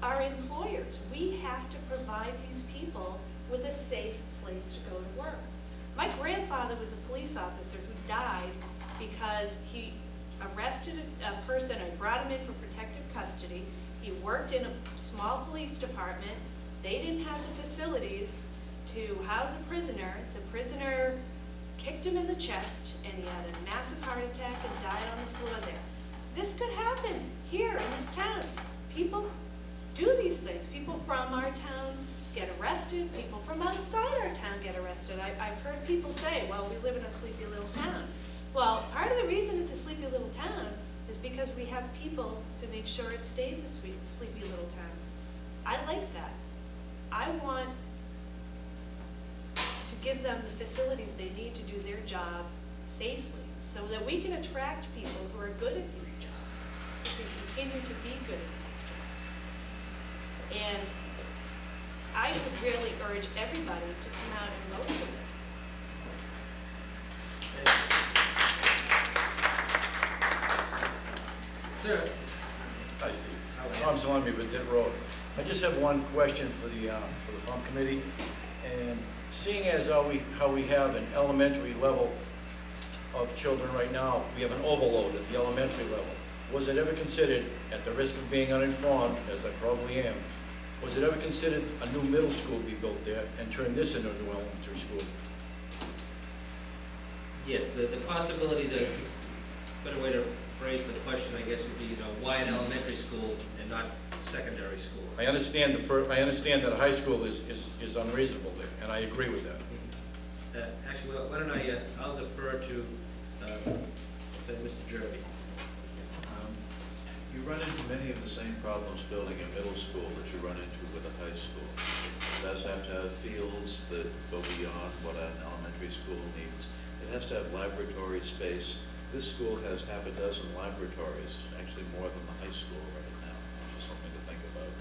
our employers. We have to provide these people with a safe place to go to work. My grandfather was a police officer who died because he arrested a person and brought him in for protective custody. He worked in a small police department. They didn't have the facilities to house a prisoner. The prisoner kicked him in the chest, and he had a massive heart attack and died on the floor there. This could happen here in this town. People do these things. People from our town get arrested. People from outside our town get arrested. I've heard people say, well, we live in a sleepy little town. Well, part of the reason it's a sleepy little town is because we have people to make sure it stays a sleepy little town. I like that. I want to give them the facilities they need to do their job safely so that we can attract people who are good at these jobs, who can continue to be good at these jobs. And I would really urge everybody to come out and vote for this. Sir. Hi, Steve. Tom Salami with Ditt Road. I just have one question for the F.U.M.P committee. And seeing as how we have an elementary level of children right now, we have an overload at the elementary level. Was it ever considered, at the risk of being uninformed, as I probably am, was it ever considered a new middle school be built there and turn this into a new elementary school? Yes, the possibility, the better way to phrase the question, I guess, would be, why an elementary school and not secondary school? I understand that a high school is unreasonable there, and I agree with that. Actually, why don't I'll defer to Mr. Jervy. You run into many of the same problems building a middle school that you run into with a high school. It does have to have fields that go beyond what an elementary school needs. It has to have laboratory space. This school has half a dozen laboratories, actually more than the high school right now, which is something to think about.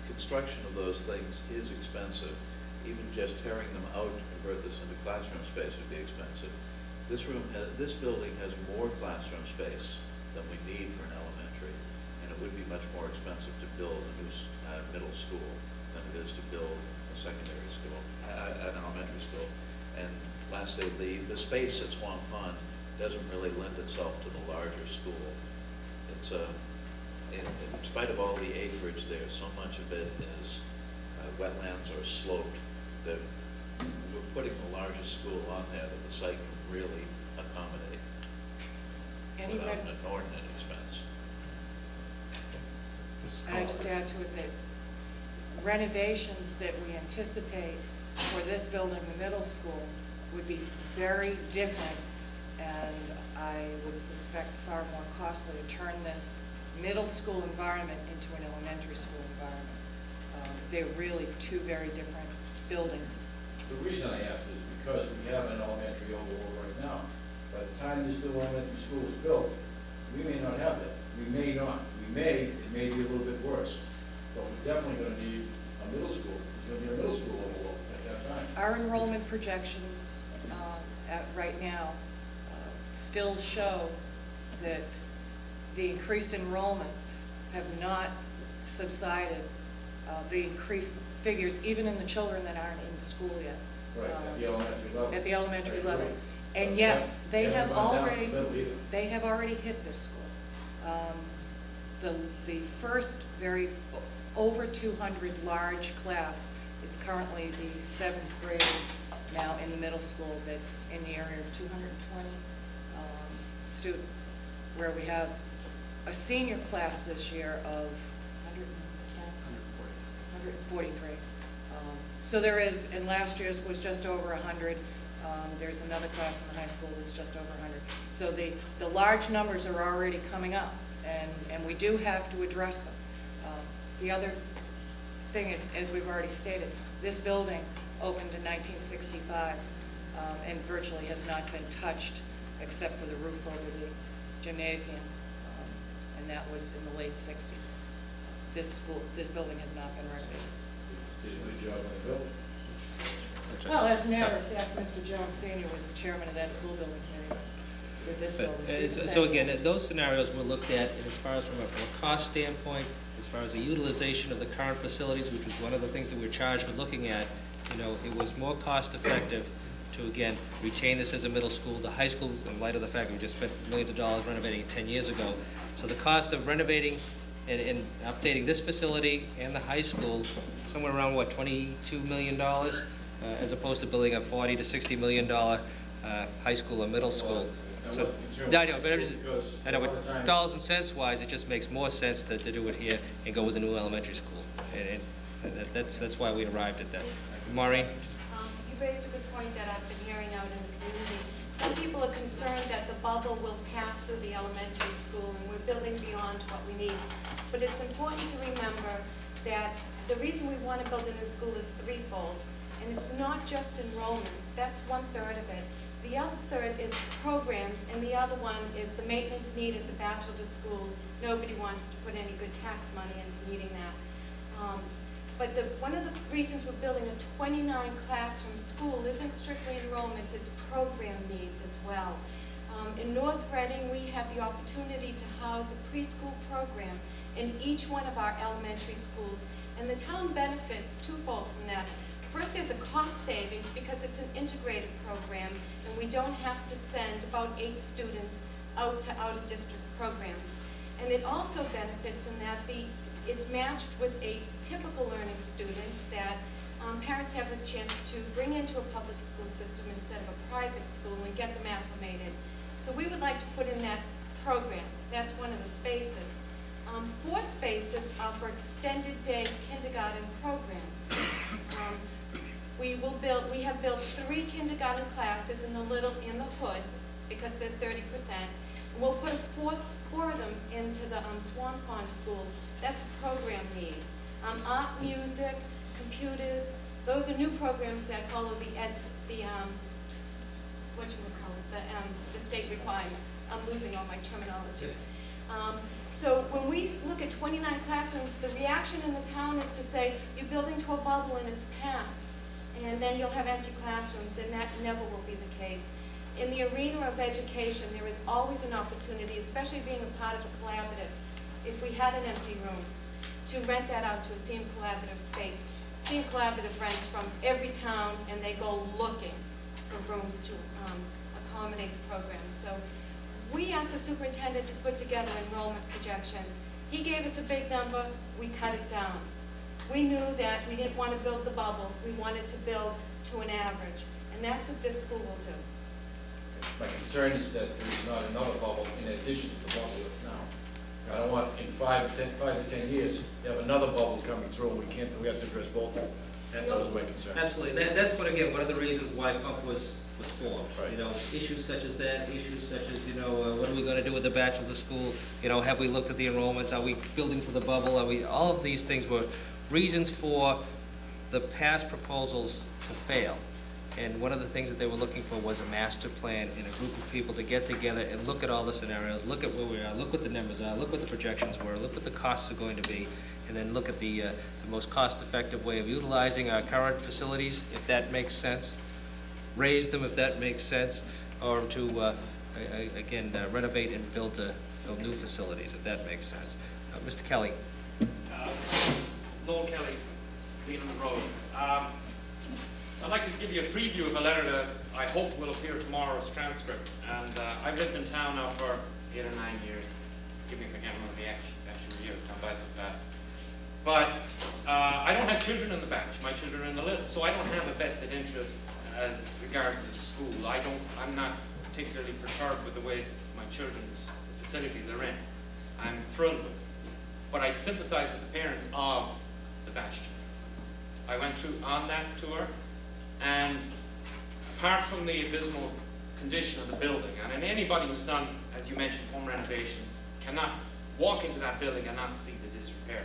Construction of those things is expensive. Even just tearing them out to convert this into classroom space would be expensive. This building has more classroom space than we need for an elementary, and it would be much more expensive to build a new middle school than it is to build a secondary school, an elementary school. And lastly, the space at Swamp Pond doesn't really lend itself to the larger school. It's in spite of all the acreage there, so much of it is wetlands or sloped that we're putting the largest school on there that the site can really accommodate without an inordinate expense. And I just add to it that renovations that we anticipate for this building, the middle school, would be very different, and I would suspect far more costly to turn this middle school environment into an elementary school environment. They're really two very different buildings. The reason I ask is because we have an elementary overload right now. By the time this new elementary school is built, we may not have that. We may not. It may be a little bit worse. But we're definitely going to need a middle school. There's going to be a middle school overload at that time. Our enrollment projections right now still show that the increased enrollments have not subsided. The increased figures, even in the children that aren't in school yet. Right, at the elementary level. At the elementary level. And yes, they have already hit this school. The first over 200 large class is currently the 7th grade now in the middle school, that's in the area of 220 students, where we have a senior class this year of 143. So there is, and last year's was just over 100. There's another class in the high school that's just over 100. So the large numbers are already coming up, and we do have to address them. The other thing is, as we've already stated, this building opened in 1965 and virtually has not been touched except for the roof over the gymnasium, and that was in the late 60s. This building has not been renovated. Did a good job on the building. Well, as a matter of fact, Mr. Jones Sr. was the chairman of that school building committee. with this But, building. so again, those scenarios were looked at as far as from a cost standpoint, as far as the utilization of the current facilities, which was one of the things that we're charged with looking at. You know, it was more cost effective to, again, retain this as a middle school. The high school, in light of the fact we just spent millions of dollars renovating it 10 years ago. So the cost of renovating and updating this facility and the high school, somewhere around, what, $22 million? As opposed to building a $40 to $60 million high school or middle school. So, I know, but I know, but dollars and cents wise, it just makes more sense to do it here and go with a new elementary school. And that's why we arrived at that. Maureen? You raised a good point that I've been hearing out in the community. Some people are concerned that the bubble will pass through the elementary school and we're building beyond what we need. But it's important to remember that the reason we want to build a new school is threefold. And it's not just enrollments, that's 1/3 of it. The other third is programs, and the other one is the maintenance need at the bachelor school. Nobody wants to put any good tax money into meeting that. But one of the reasons we're building a 29 classroom school isn't strictly enrollments, it's program needs as well. In North Reading, we have the opportunity to house a preschool program in each one of our elementary schools, and the town benefits twofold from that. First, there's a cost savings because it's an integrated program, and we don't have to send about 8 students out to out-of-district programs. And it also benefits in that it's matched with a typical learning students that parents have a chance to bring into a public school system instead of a private school and get them acclimated. So we would like to put in that program. That's one of the spaces. 4 spaces are for extended day kindergarten programs. We have built 3 kindergarten classes in the hood because they're 30%. And we'll put 4 of them into the Swan Pond School. That's a program need. Art, music, computers, those are new programs that follow the state requirements. I'm losing all my terminologies. So when we look at 29 classrooms, the reaction in the town is to say, you're building to a bubble and it's past, and then you'll have empty classrooms, and that never will be the case. In the arena of education, there is always an opportunity, especially being a part of a collaborative, if we had an empty room, to rent that out to a SEAM collaborative space. SEAM collaborative rents from every town, and they go looking for rooms to accommodate the program. So we asked the superintendent to put together enrollment projections. He gave us a big number, we cut it down. We knew that we didn't want to build the bubble, we wanted to build to an average, and that's what this school will do. My concern is that there's not another bubble in addition to the bubble that's now. I don't want in 5 to 10 years, to have another bubble coming through, and we have to address both of them. That was my concern. Absolutely. That's what, again, one of the reasons why F.U.M.P was formed. Right. You know, issues such as that, issues such as, what are we going to do with the bachelor school? Have we looked at the enrollments? Are we building to the bubble? All of these things were reasons for the past proposals to fail. And one of the things that they were looking for was a master plan and a group of people to get together and look at all the scenarios, look at where we are, look what the numbers are, look what the projections were, look what the costs are going to be, and then look at the most cost-effective way of utilizing our current facilities, if that makes sense, raise them if that makes sense, or to, again, renovate and build new facilities, if that makes sense. Mr. Kelly. Noel Kelly, Lean on the Road. I'd like to give you a preview of a letter that I hope will appear tomorrow's transcript. And I've lived in town now for 8 or 9 years. Give me if I can't remember the actual years, gone by so fast. But I don't have children in the batch. My children are in the little, so I don't have a vested interest as regards the school. I'm not particularly perturbed with the way my children's facility they're in. I'm thrilled with it. But I sympathize with the parents of the batch. I went through on that tour, and apart from the abysmal condition of the building, and anybody who's done, as you mentioned, home renovations, cannot walk into that building and not see the disrepair.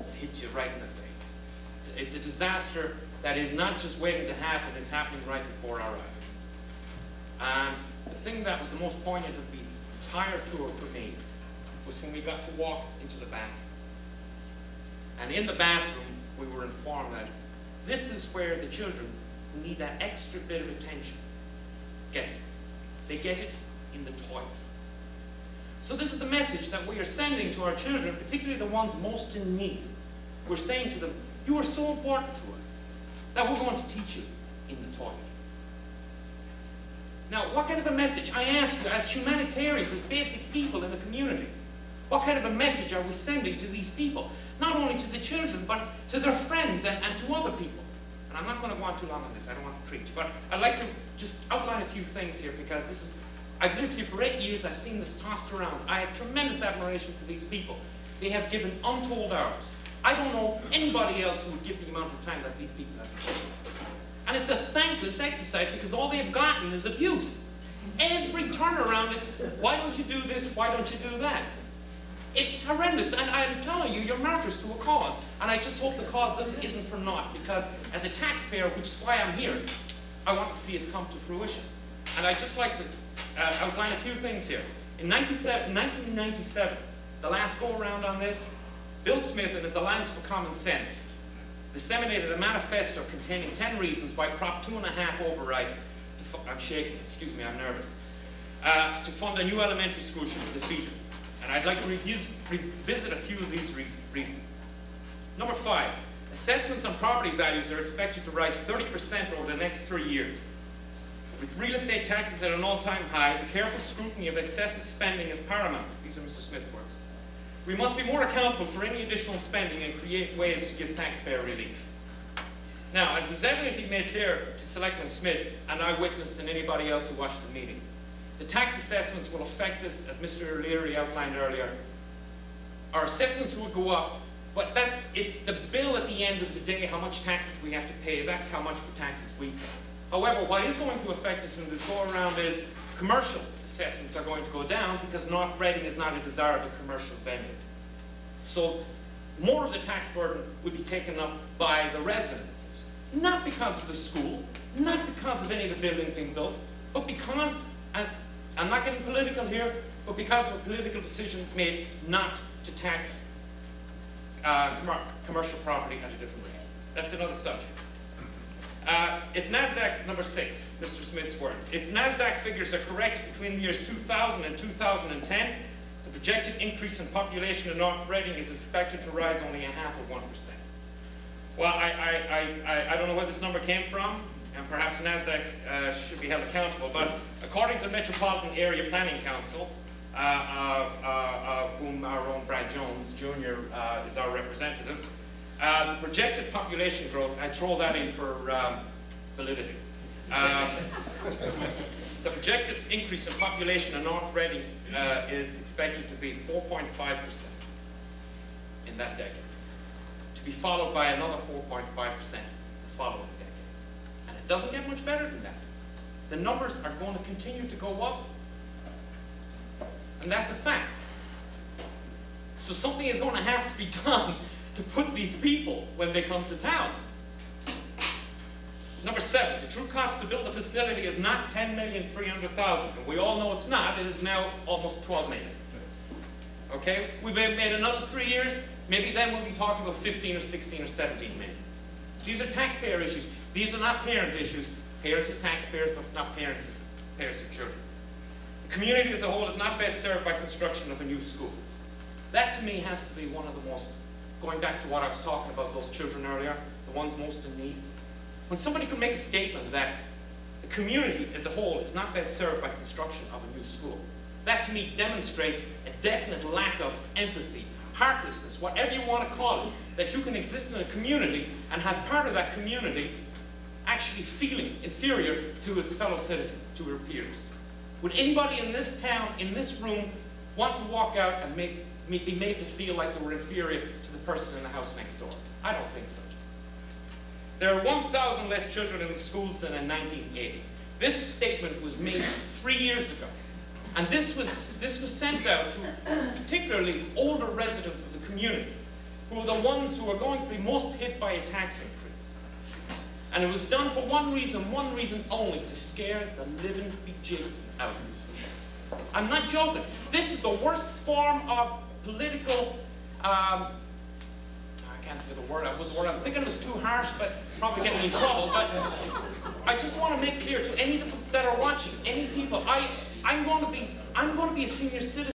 It's hit you right in the face. It's a disaster that is not just waiting to happen, it's happening right before our eyes. And the thing that was the most poignant of the entire tour for me was when we got to walk into the bathroom. And in the bathroom, we were informed that this is where the children who need that extra bit of attention get it. They get it in the toilet. So this is the message that we are sending to our children, particularly the ones most in need. We're saying to them, you are so important to us that we're going to teach you in the toilet. Now, what kind of a message, I ask you, as humanitarians, as basic people in the community, what kind of a message are we sending to these people? Not only to the children, but to their friends and to other people. And I'm not going to go on too long on this, I don't want to preach, but I'd like to just outline a few things here, because this is, I've lived here for 8 years, I've seen this tossed around. I have tremendous admiration for these people. They have given untold hours. I don't know anybody else who would give the amount of time that these people have given. And it's a thankless exercise, because all they've gotten is abuse. Every turnaround, it's, why don't you do this, why don't you do that? It's horrendous, and I'm telling you, you're martyrs to a cause. And I just hope the cause isn't for naught, because as a taxpayer, which is why I'm here, I want to see it come to fruition. And I'd just like to outline a few things here. In 1997, the last go-around on this, Bill Smith and his Alliance for Common Sense disseminated a manifesto containing 10 reasons why Prop 2.5 override, I'm shaking, excuse me, I'm nervous, to fund a new elementary school should be defeated. And I'd like to revisit a few of these reasons. Number 5, assessments on property values are expected to rise 30% over the next 3 years. With real estate taxes at an all-time high, the careful scrutiny of excessive spending is paramount. These are Mr. Smith's words. We must be more accountable for any additional spending and create ways to give taxpayer relief. Now, as is evidently made clear to Selectman Smith, and I witnessed and anybody else who watched the meeting, the tax assessments will affect us, as Mr. O'Leary outlined earlier. Our assessments will go up, but it's the bill at the end of the day, how much taxes we have to pay. That's how much for taxes we pay. However, what is going to affect us in this go-around is commercial assessments are going to go down, because North Reading is not a desirable commercial venue. So more of the tax burden would be taken up by the residences. Not because of the school, not because of any of the buildings being built, but because, and I'm not getting political here, but because of a political decision made not to tax commercial property at a different rate. That's another subject. If NASDAQ, number 6, Mr. Smith's words, if NASDAQ figures are correct between the years 2000 and 2010, the projected increase in population in North Reading is expected to rise only 0.5%. Well, I don't know where this number came from, and perhaps NASDAQ should be held accountable, but according to Metropolitan Area Planning Council, whom our own Brad Jones Jr. Is our representative, the projected population growth, I throw that in for validity. The projected increase in population in North Reading is expected to be 4.5% in that decade, to be followed by another 4.5% the following decade. And it doesn't get much better than that. The numbers are going to continue to go up, and that's a fact. So something is going to have to be done to put these people when they come to town. Number 7, the true cost to build a facility is not $10,300,000, and we all know it's not. It is now almost $12 million. Okay, we've made another 3 years. Maybe then we'll be talking about 15 or 16 or 17 million. These are taxpayer issues. These are not parent issues. Parents as taxpayers, but not parents as parents of children. The community as a whole is not best served by construction of a new school. That to me has to be one of the most, going back to what I was talking about, those children earlier, the ones most in need. When somebody can make a statement that the community as a whole is not best served by construction of a new school, that to me demonstrates a definite lack of empathy, heartlessness, whatever you want to call it, that you can exist in a community and have part of that community actually feeling inferior to its fellow citizens, to her peers. Would anybody in this town, in this room, want to walk out and be made to feel like they were inferior to the person in the house next door? I don't think so. There are 1,000 less children in the schools than in 1980. This statement was made 3 years ago. And this was sent out to particularly older residents of the community, who are the ones who are going to be most hit by a tax increase. And it was done for one reason only, to scare the living bejesus out of you. I'm not joking. This is the worst form of political, I can't think of the word, I'm thinking it was too harsh, but probably getting me in trouble, but I just want to make clear to any that are watching, any people, I'm going to be a senior citizen.